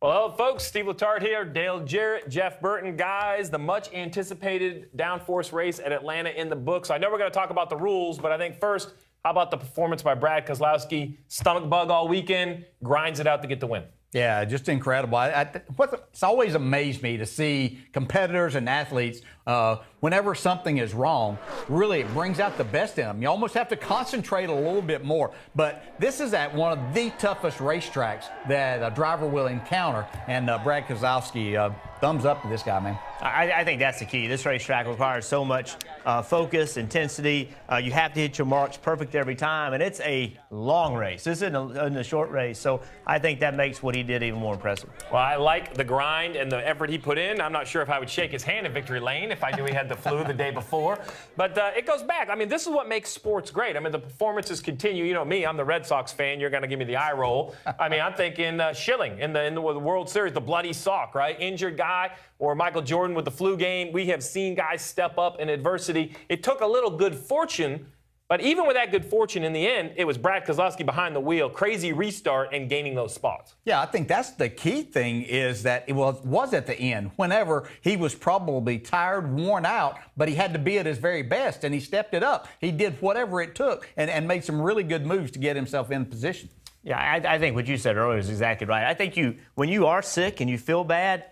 Well, hello, folks. Steve Letarte here, Dale Jarrett, Jeff Burton. Guys, the much-anticipated downforce race at Atlanta in the books. I know we're going to talk about the rules, but I think first, how about the performance by Brad Keselowski? Stomach bug all weekend, grinds it out to get the win. Yeah, just incredible. It's always amazed me to see competitors and athletes, whenever something is wrong, really it brings out the best in them. You almost have to concentrate a little bit more. But this is at one of the toughest racetracks that a driver will encounter. And Brad Keselowski, thumbs up to this guy, man. I think that's the key. This racetrack requires so much focus, intensity. You have to hit your marks perfect every time, and it's a long race. This isn't a short race, so I think that makes what he did even more impressive. Well, I like the grind and the effort he put in. I'm not sure if I would shake his hand in victory lane if I knew he had the flu the day before, but it goes back. I mean, this is what makes sports great. I mean, the performances continue. You know me, I'm the Red Sox fan. You're going to give me the eye roll. I mean, I'm thinking Schilling in the World Series, the bloody sock, right? Injured guy, or Michael Jordan with the flu game. We have seen guys step up in adversity. It took a little good fortune, but even with that good fortune, in the end, it was Brad Keselowski behind the wheel, crazy restart, and gaining those spots. Yeah, I think that's the key thing, is that it was at the end, whenever he was probably tired, worn out, but he had to be at his very best, and he stepped it up. He did whatever it took and made some really good moves to get himself in position. Yeah, I think what you said earlier is exactly right. I think when you are sick and you feel bad,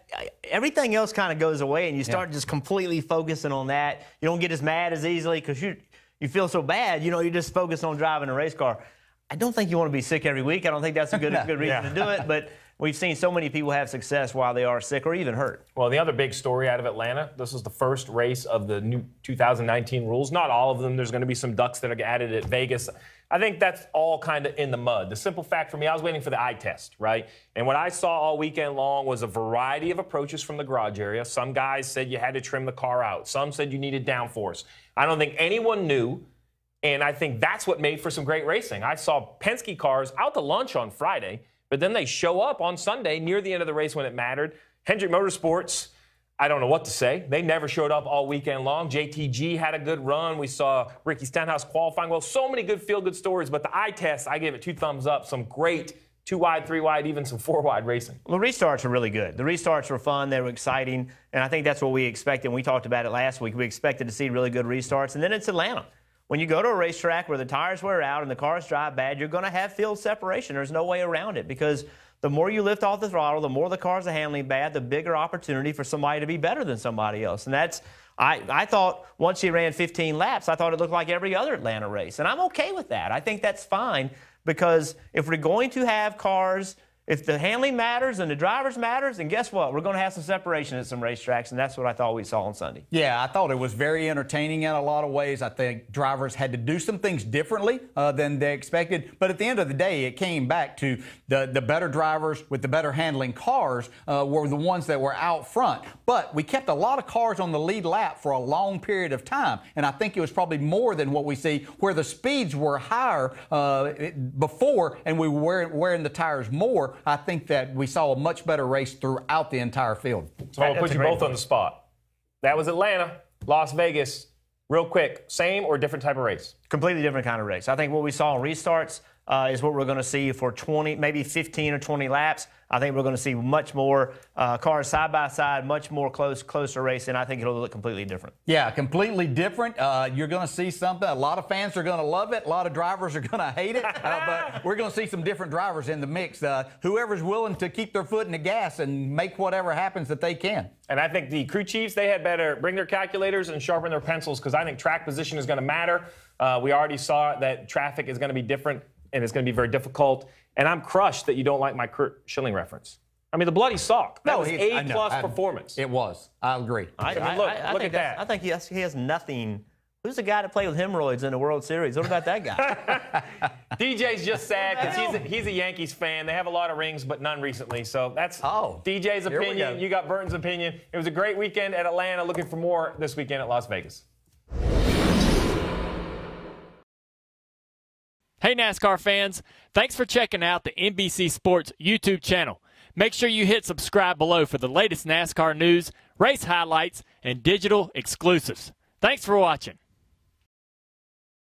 everything else kind of goes away, and you start just completely focusing on that. You don't get as mad as easily because you feel so bad. You know, you just focus on driving a race car. I don't think you want to be sick every week. I don't think that's a good reason to do it, but we've seen so many people have success while they are sick or even hurt. Well, the other big story out of Atlanta, this is the first race of the new 2019 rules. Not all of them. There's going to be some ducks that are added at Vegas. I think that's all kind of in the mud. The simple fact for me, I was waiting for the eye test, right? And what I saw all weekend long was a variety of approaches from the garage area. Some guys said you had to trim the car out. Some said you needed downforce. I don't think anyone knew, and I think that's what made for some great racing. I saw Penske cars out to lunch on Friday, but then they show up on Sunday near the end of the race when it mattered. Hendrick Motorsports, I don't know what to say. They never showed up all weekend long. JTG had a good run. We saw Ricky Stenhouse qualifying. Well, so many good feel-good stories, but the eye test, I gave it 2 thumbs up. Some great 2-wide, 3-wide, even some 4-wide racing. Well, the restarts are really good. The restarts were fun. They were exciting, and I think that's what we expected. We talked about it last week. We expected to see really good restarts, and then it's Atlanta. When you go to a racetrack where the tires wear out and the cars drive bad, you're going to have field separation. There's no way around it, because the more you lift off the throttle, the more the cars are handling bad, the bigger opportunity for somebody to be better than somebody else. And that's, I thought once you ran 15 laps, I thought it looked like every other Atlanta race. And I'm okay with that. I think that's fine, because if we're going to have cars, if the handling matters and the drivers matters, then guess what? We're going to have some separation at some racetracks, and that's what I thought we saw on Sunday. Yeah, I thought it was very entertaining in a lot of ways. I think drivers had to do some things differently than they expected. But at the end of the day, it came back to the better drivers with the better handling cars were the ones that were out front. But we kept a lot of cars on the lead lap for a long period of time. And I think it was probably more than what we see, where the speeds were higher before and we were wearing the tires more. I think that we saw a much better race throughout the entire field. So I'll put you both on the spot. That was Atlanta, Las Vegas. Real quick, same or different type of race? Completely different kind of race. I think what we saw in restarts is what we're going to see for 20, maybe 15 or 20 laps. I think we're going to see much more cars side by side, much more closer racing. I think it'll look completely different. Yeah, completely different. You're going to see something. A lot of fans are going to love it. A lot of drivers are going to hate it. But we're going to see some different drivers in the mix. Whoever's willing to keep their foot in the gas and make whatever happens that they can. And I think the crew chiefs, they had better bring their calculators and sharpen their pencils, because I think track position is going to matter. We already saw that traffic is going to be different, and it's going to be very difficult. And I'm crushed that you don't like my Kurt Schilling reference. I mean, the bloody sock. That was A+ performance. It was. I agree. I mean, look at that. I think he has nothing. Who's the guy that played with hemorrhoids in the World Series? What about that guy? DJ's just sad because he's a Yankees fan. They have a lot of rings, but none recently. So that's DJ's opinion. You got Burton's opinion. It was a great weekend at Atlanta. Looking for more this weekend at Las Vegas. Hey NASCAR fans, thanks for checking out the NBC Sports YouTube channel. Make sure you hit subscribe below for the latest NASCAR news, race highlights, and digital exclusives. Thanks for watching.